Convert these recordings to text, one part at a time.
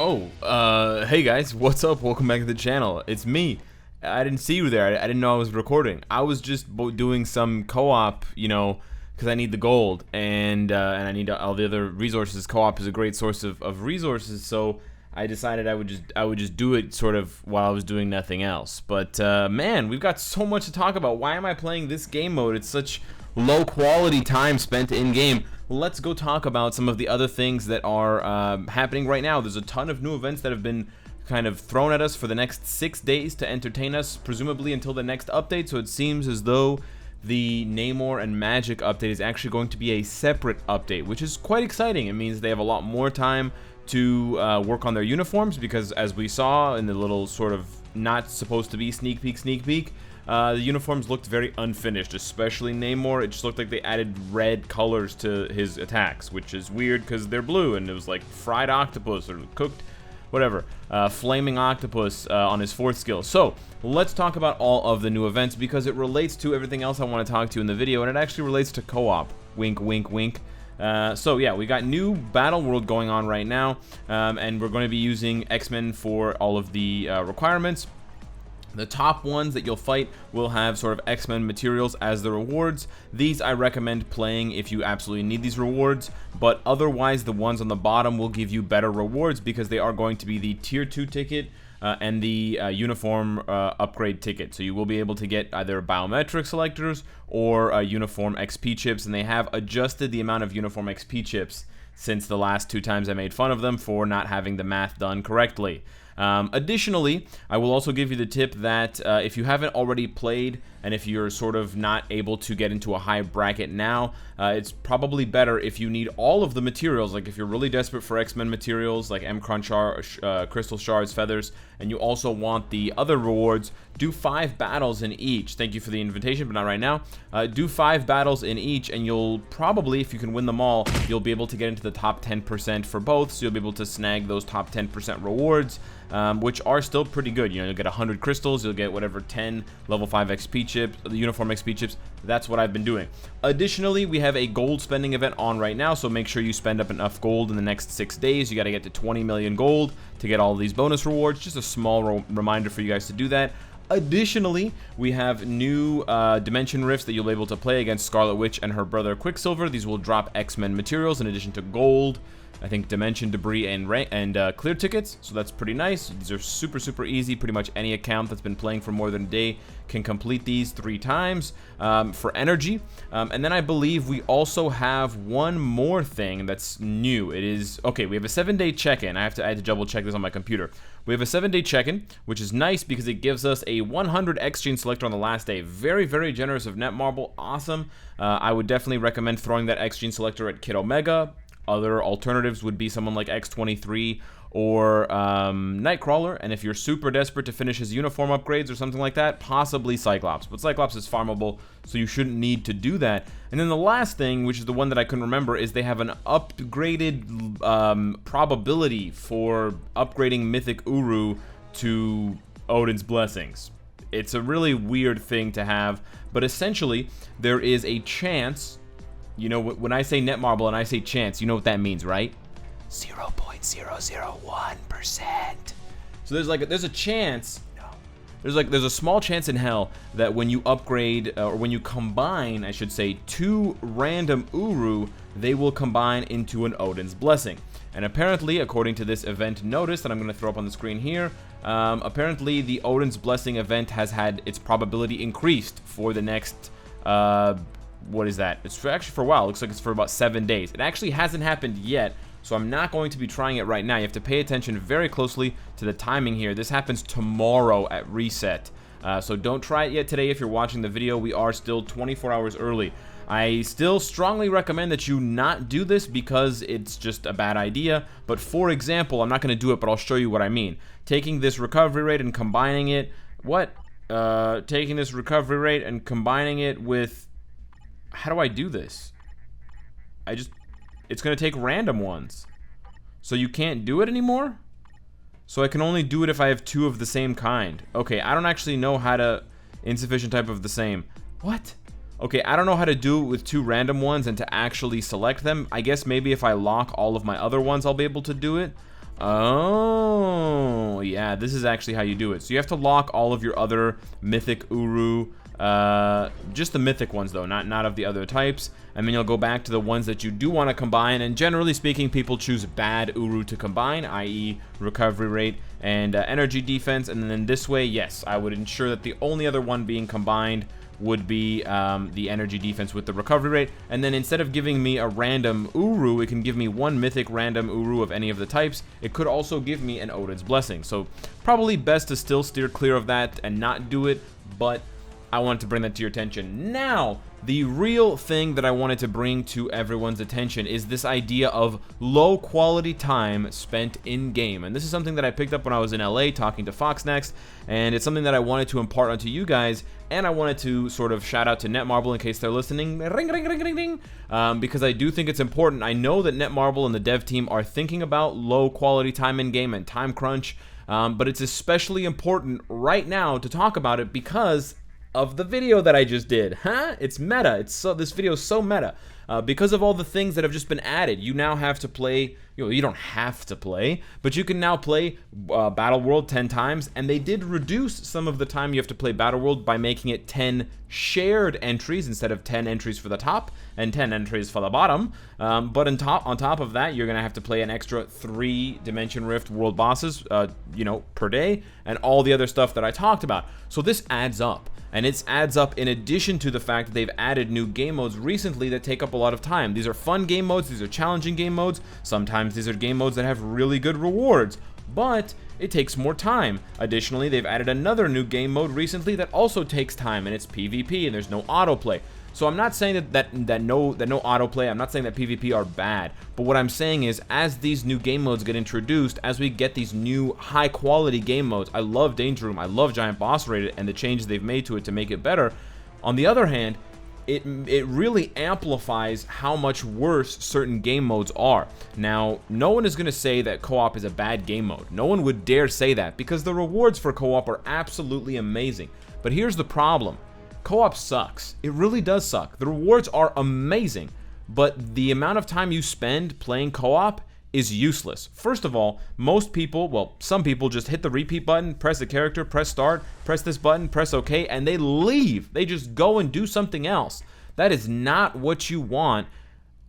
Hey guys, what's up? Welcome back to the channel. It's me. I didn't see you there. I didn't know I was recording. I was just doing some co-op, because I need the gold and I need all the other resources. Co-op is a great source of resources, so I decided I would just do it sort of while I was doing nothing else. But man, we've got so much to talk about. Why am I playing this game mode? It's such low quality time spent in game. Let's go talk about some of the other things that are happening right now. There's a ton of new events that have been kind of thrown at us for the next 6 days to entertain us, presumably until the next update. So it seems as though the Namor and Magic update is actually going to be a separate update, which is quite exciting. It means they have a lot more time to work on their uniforms, because as we saw in the little sort of not supposed to be sneak peek, the uniforms looked very unfinished, especially Namor. It just looked like they added red colors to his attacks, which is weird because they're blue, and it was like fried octopus or cooked, whatever, flaming octopus on his 4th skill. So let's talk about all of the new events, because it relates to everything else I want to talk to in the video, and it actually relates to co-op. Wink, wink, wink. So yeah, we got new Battle World going on right now, and we're going to be using X-Men for all of the requirements. The top ones that you'll fight will have sort of X-Men materials as the rewards. These I recommend playing if you absolutely need these rewards, but otherwise the ones on the bottom will give you better rewards, because they are going to be the tier 2 ticket and the uniform upgrade ticket. So you will be able to get either biometric selectors or uniform XP chips, and they have adjusted the amount of uniform XP chips since the last 2 times I made fun of them for not having the math done correctly. Additionally, I will also give you the tip that if you haven't already played, and if you're sort of not able to get into a high bracket now, it's probably better if you need all of the materials. Like if you're really desperate for X-Men materials like crystal shards, feathers, and you also want the other rewards, do 5 battles in each. Thank you for the invitation, but not right now. Do 5 battles in each, and you'll probably, if you can win them all, you'll be able to get into the top 10% for both, so you'll be able to snag those top 10% rewards, which are still pretty good. You'll get 100 crystals, you'll get whatever 10 level 5 XP chips, the uniform XP chips. That's what I've been doing. Additionally, we have a gold spending event on right now, so make sure you spend up enough gold in the next 6 days. You got to get to 20 million gold to get all these bonus rewards. Just a small reminder for you guys to do that. Additionally, we have new dimension rifts that you'll be able to play against Scarlet Witch and her brother Quicksilver. These will drop X-Men materials in addition to gold, I think dimension, debris, and clear tickets, so that's pretty nice. These are super easy. Pretty much any account that's been playing for more than a day can complete these 3 times for energy. And then I believe we also have one more thing that's new. It is, okay, we have a 7-day check-in. I had to double check this on my computer. We have a 7-day check-in, which is nice because it gives us a 100 X-Gene selector on the last day. Very generous of Netmarble. Awesome. I would definitely recommend throwing that X-Gene selector at Kid Omega. Other alternatives would be someone like X-23 or Nightcrawler, and if you're super desperate to finish his uniform upgrades or something like that, possibly Cyclops. But Cyclops is farmable, so you shouldn't need to do that. And then the last thing, which is the one that I couldn't remember, is they have an upgraded probability for upgrading Mythic Uru to Odin's Blessings. It's a really weird thing to have, but essentially there is a chance. You know, when I say Netmarble and I say chance, you know what that means, right? 0.001%. So there's a chance. No. There's a small chance in hell that when you upgrade or when you combine, I should say, 2 random Uru, they will combine into an Odin's Blessing. And apparently, according to this event notice that I'm going to throw up on the screen here, apparently the Odin's Blessing event has had its probability increased for the next what is that? It's actually for a while. It looks like it's for about 7 days. It actually hasn't happened yet, so I'm not going to be trying it right now. You have to pay attention very closely to the timing here. This happens tomorrow at reset. So don't try it yet today if you're watching the video. We are still 24 hours early. I still strongly recommend that you not do this because it's just a bad idea. But for example, I'm not going to do it, but I'll show you what I mean. Taking this recovery rate and combining it... What? Taking this recovery rate and combining it with... How do I do this? It's gonna take random ones. So you can't do it anymore? So I can only do it if I have 2 of the same kind. Okay, I don't actually know how to... Insufficient type of the same. What? Okay, I don't know how to do it with 2 random ones and to actually select them. I guess maybe if I lock all of my other ones, I'll be able to do it. Oh, yeah, this is actually how you do it. So you have to lock all of your other mythic Uru, just the mythic ones though, not of the other types, and then you'll go back to the ones that you do want to combine, and generally speaking, people choose bad Uru to combine, i.e. recovery rate and energy defense, and then this way, yes, I would ensure that the only other one being combined would be the energy defense with the recovery rate, and then instead of giving me a random Uru, it can give me one mythic random Uru of any of the types. It could also give me an Odin's Blessing, so probably best to still steer clear of that and not do it, but I wanted to bring that to your attention. Now, the real thing that I wanted to bring to everyone's attention is this idea of low quality time spent in game. And this is something that I picked up when I was in LA talking to Fox Next, and it's something that I wanted to impart onto you guys, and I wanted to sort of shout out to Netmarble in case they're listening, ring, ring, ring, ring, ring, because I do think it's important. I know that Netmarble and the dev team are thinking about low quality time in game and time crunch, but it's especially important right now to talk about it because of the video that I just did. It's meta. This video is so meta. Because of all the things that have just been added, you now have to play, you don't have to play, but you can now play BattleWorld 10 times, and they did reduce some of the time you have to play BattleWorld by making it 10 shared entries instead of 10 entries for the top and 10 entries for the bottom. But on top of that, you're going to have to play an extra 3 Dimension Rift world bosses, per day, and all the other stuff that I talked about. So this adds up. And it adds up in addition to the fact that they've added new game modes recently that take up a lot of time. These are fun game modes, these are challenging game modes, sometimes these are game modes that have really good rewards, but it takes more time. Additionally, they've added another new game mode recently that also takes time, and it's PvP, and there's no autoplay. So I'm not saying that no autoplay, I'm not saying that PvP are bad, but what I'm saying is as these new game modes get introduced, as we get these new high quality game modes, I love Danger Room, I love Giant Boss Raid and the changes they've made to it to make it better. On the other hand, it really amplifies how much worse certain game modes are. Now, no one is going to say that co-op is a bad game mode. No one would dare say that because the rewards for co-op are absolutely amazing. But here's the problem. Co-op sucks. It really does suck. The rewards are amazing, but the amount of time you spend playing co-op is useless. First of all, most people, well, some people just hit the repeat button, press the character, press start, press this button, press OK, and they leave. They just go and do something else. That is not what you want.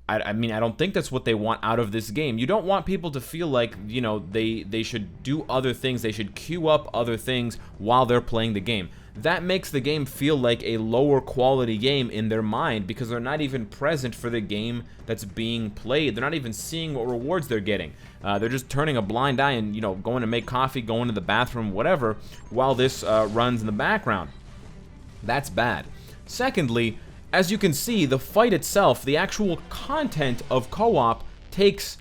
I mean, I don't think that's what they want out of this game. You don't want people to feel like, they should do other things. They should queue up other things while they're playing the game. That makes the game feel like a lower quality game in their mind because they're not even present for the game that's being played. They're not even seeing what rewards they're getting. They're just turning a blind eye and, going to make coffee, going to the bathroom, whatever, while this runs in the background. That's bad. Secondly, as you can see, the fight itself, the actual content of co-op takes,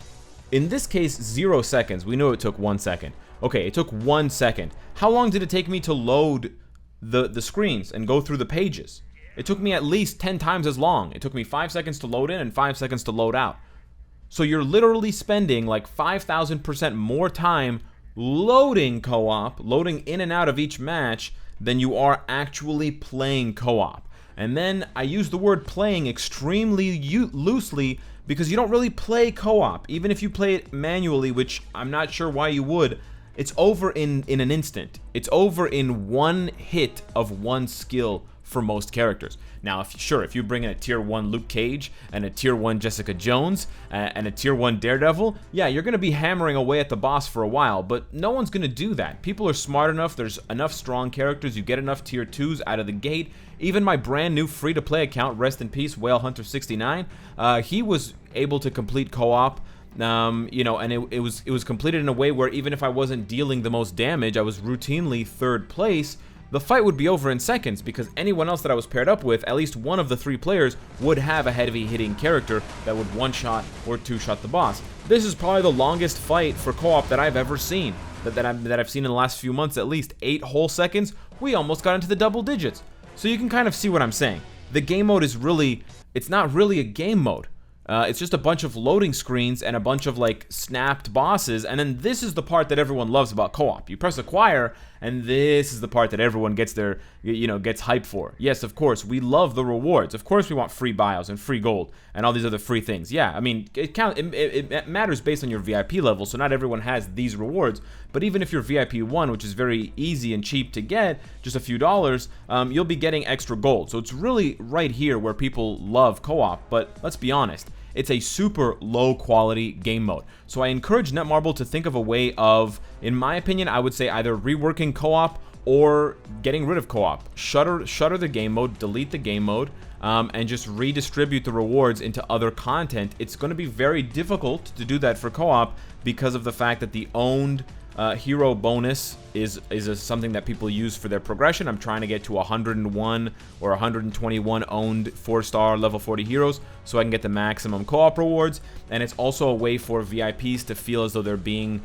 in this case, 0 seconds. We know it took 1 second. Okay, it took 1 second. How long did it take me to load the screens and go through the pages? It took me at least 10 times as long. It took me 5 seconds to load in and 5 seconds to load out. So you're literally spending like 5,000% more time loading co-op, loading in and out of each match, than you are actually playing co-op. And then I use the word playing extremely loosely because you don't really play co-op. Even if you play it manually, which I'm not sure why you would, it's over in an instant. It's over in one hit of one skill for most characters. Now, if you bring in a tier 1 Luke Cage and a tier 1 Jessica Jones and a tier 1 Daredevil, yeah, you're going to be hammering away at the boss for a while, but no one's going to do that. People are smart enough, there's enough strong characters, you get enough tier 2s out of the gate. Even my brand new free-to-play account, rest in peace, Whale Hunter 69, he was able to complete co-op. And it was completed in a way where even if I wasn't dealing the most damage, I was routinely 3rd place. The fight would be over in seconds because anyone else that I was paired up with, at least one of the 3 players, would have a heavy hitting character that would 1-shot or 2-shot the boss. This is probably the longest fight for co-op that I've ever seen, that I've seen in the last few months at least. 8 whole seconds, we almost got into the double digits. So you can kind of see what I'm saying. The game mode is really, it's not really a game mode. It's just a bunch of loading screens and a bunch of like snapped bosses, and then this is the part that everyone loves about co-op. You press acquire, and this is the part that everyone gets their, gets hyped for. Yes, of course, we love the rewards. Of course, we want free bios and free gold and all these other free things. Yeah, I mean, it matters based on your VIP level, so not everyone has these rewards. But even if you're VIP 1, which is very easy and cheap to get, just a few dollars, you'll be getting extra gold. So it's really right here where people love co-op. But let's be honest, it's a super low quality game mode. So I encourage Netmarble to think of a way of, in my opinion, I would say either reworking co-op or getting rid of co-op. Shutter the game mode, delete the game mode, and just redistribute the rewards into other content. It's going to be very difficult to do that for co-op because of the fact that the owned hero bonus is something that people use for their progression. I'm trying to get to 101 or 121 owned 4-star level 40 heroes so I can get the maximum co-op rewards, and it's also a way for VIPs to feel as though they're being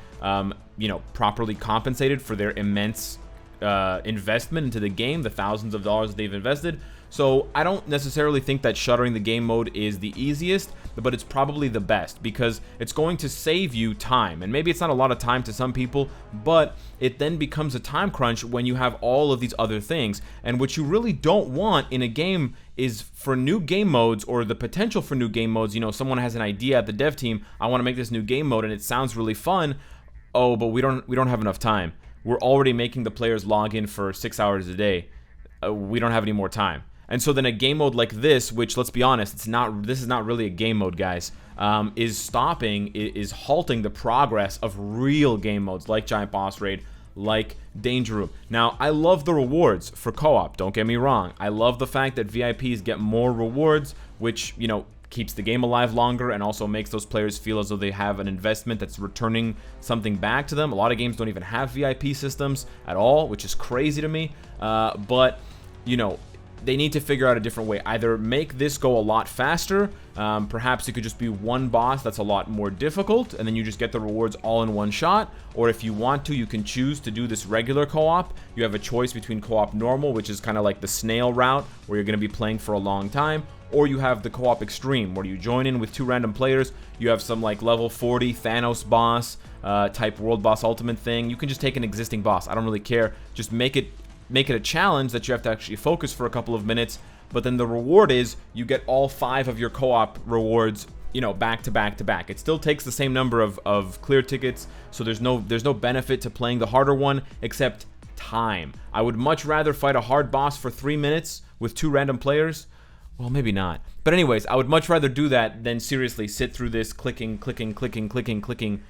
properly compensated for their immense investment into the game, the thousands of dollars they've invested. So I don't necessarily think that shuttering the game mode is the easiest, but it's probably the best because it's going to save you time. And maybe it's not a lot of time to some people, but it then becomes a time crunch when you have all of these other things. And what you really don't want in a game is for new game modes, or the potential for new game modes. Someone has an idea at the dev team, I want to make this new game mode and it sounds really fun. Oh, but we don't have enough time. We're already making the players log in for 6 hours a day. We don't have any more time. And so then a game mode like this, which, let's be honest, this is not really a game mode, guys, is halting the progress of real game modes like Giant Boss Raid, like Danger Room. Now, I love the rewards for co-op, don't get me wrong. I love the fact that VIPs get more rewards, which, keeps the game alive longer and also makes those players feel as though they have an investment that's returning something back to them. A lot of games don't even have VIP systems at all, which is crazy to me. But they need to figure out a different way. Either make this go a lot faster. Perhaps it could just be one boss that's a lot more difficult, and then you just get the rewards all in one shot. Or if you want to, you can choose to do this regular co-op. You have a choice between co-op normal, which is kind of like the snail route, where you're going to be playing for a long time. Or you have the co-op extreme, where you join in with 2 random players. You have some like level 40 Thanos boss type world boss ultimate thing. You can just take an existing boss. I don't really care. Just make it a challenge that you have to actually focus for a couple of minutes, but then the reward is you get all 5 of your co-op rewards, back to back to back. It still takes the same number of clear tickets, so there's no benefit to playing the harder one except time. I would much rather fight a hard boss for 3 minutes with 2 random players. Well, maybe not. But anyways, I would much rather do that than seriously sit through this clicking to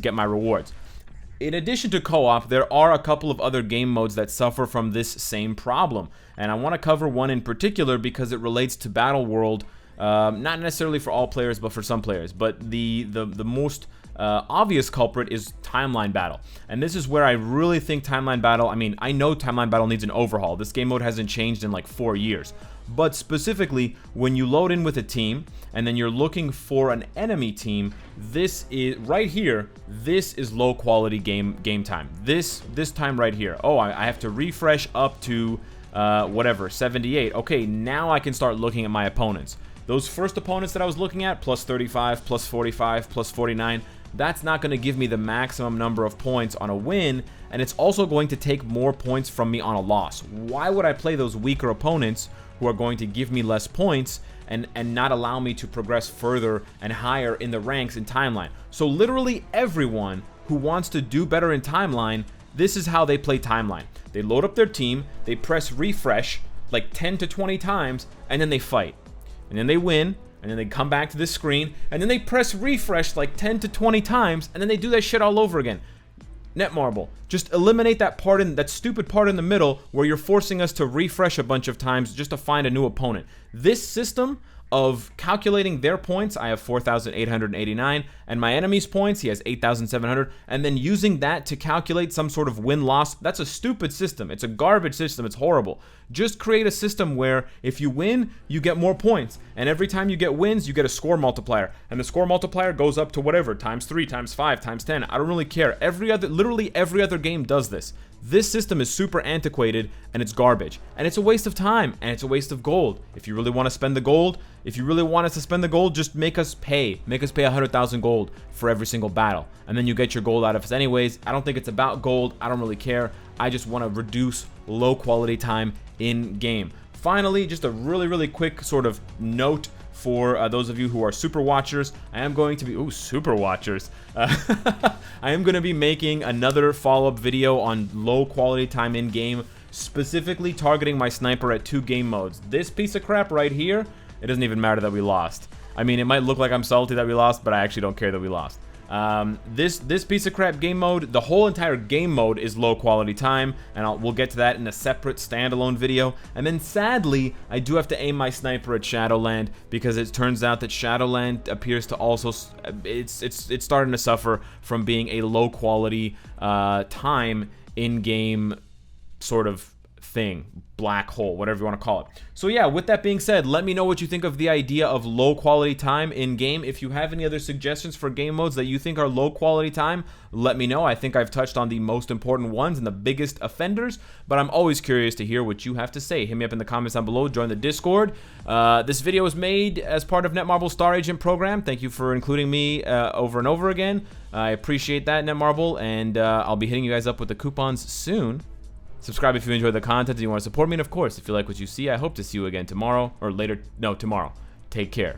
get my rewards. In addition to co-op, there are a couple of other game modes that suffer from this same problem, and I want to cover one in particular because it relates to BATTLEWORLD, not necessarily for all players, but for some players. But the most obvious culprit is Timeline Battle, and this is where I really think Timeline Battle, I know Timeline Battle needs an overhaul. This game mode hasn't changed in like 4 years. But specifically, when you load in with a team and then you're looking for an enemy team, this is right here. This is low quality game time. This time right here. Oh, I have to refresh up to whatever 78. Okay, now I can start looking at my opponents. Those first opponents that I was looking at, plus 35, plus 45, plus 49. That's not going to give me the maximum number of points on a win, and it's also going to take more points from me on a loss. Why would I play those weaker opponents who are going to give me less points and not allow me to progress further and higher in the ranks in Timeline? So literally everyone who wants to do better in Timeline, this is how they play Timeline. They load up their team, they press refresh like 10 to 20 times, and then they fight. And then they win, and then they come back to this screen, and then they press refresh like 10 to 20 times, and then they do that shit all over again. Netmarble, just eliminate that stupid part in the middle where you're forcing us to refresh a bunch of times just to find a new opponent. This system of calculating their points, I have 4,889, and my enemy's points, he has 8,700, and then using that to calculate some sort of win-loss, that's a stupid system. It's a garbage system. It's horrible. Just create a system where if you win, you get more points, and every time you get wins, you get a score multiplier, and the score multiplier goes up to whatever, times 3, times 5, times 10. I don't really care. Literally every other game does this. This system is super antiquated and it's garbage. And it's a waste of time and it's a waste of gold. If you really want to spend the gold, if you really want us to spend the gold, just make us pay. Make us pay 100,000 gold for every single battle. And then you get your gold out of us anyways. I don't think it's about gold. I don't really care. I just want to reduce low quality time in game. Finally, just a really quick sort of note for those of you who are super watchers. I am going to be super watchers. I am going to be making another follow-up video on low quality time in game, specifically targeting my sniper at 2 game modes. This piece of crap right here, it doesn't even matter that we lost. I mean, it might look like I'm salty that we lost, but I actually don't care that we lost. This piece of crap game mode, the whole entire game mode is low quality time, and we'll get to that in a separate standalone video. And then sadly, I do have to aim my sniper at Shadowland, because it turns out that Shadowland appears to also it's starting to suffer from being a low quality time in game sort of thing, black hole, whatever you want to call it. So yeah, with that being said, let me know what you think of the idea of low quality time in game. If you have any other suggestions for game modes that you think are low quality time, let me know. I think I've touched on the most important ones and the biggest offenders, but I'm always curious to hear what you have to say. Hit me up in the comments down below, join the Discord. This video was made as part of Netmarble Star Agent program. Thank you for including me over and over again. I appreciate that, Netmarble, and I'll be hitting you guys up with the coupons soon. Subscribe if you enjoy the content and you want to support me, and of course, if you like what you see, I hope to see you again tomorrow, or later, no, tomorrow. Take care.